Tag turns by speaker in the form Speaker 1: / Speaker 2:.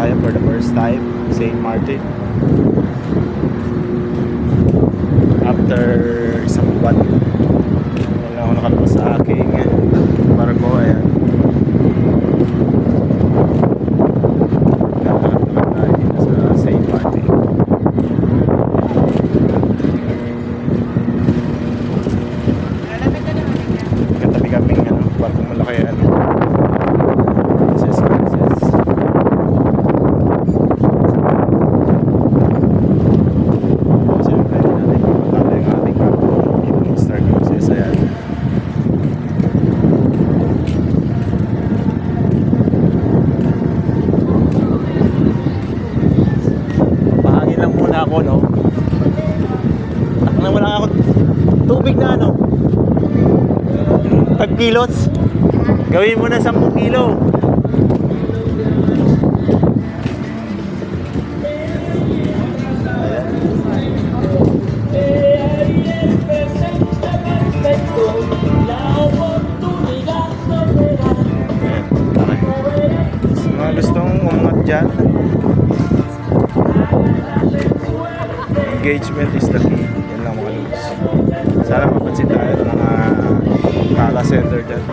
Speaker 1: tayo for the first time, St. Martin. After isang buwan, wala ako nakalabas sa aking barko. Ayan, nakakatawa tayo dito sa St. Martin. Katabi kaming barkong malaki. Ako, no? Wala ako tubig na, no? Tag-kilos. Gawin mo na 10 kilo. Sa mga gustong umangat dyan, engagement is the key. Yan lang mga lods. Sana mapansin tayo ng mga kala center dyan.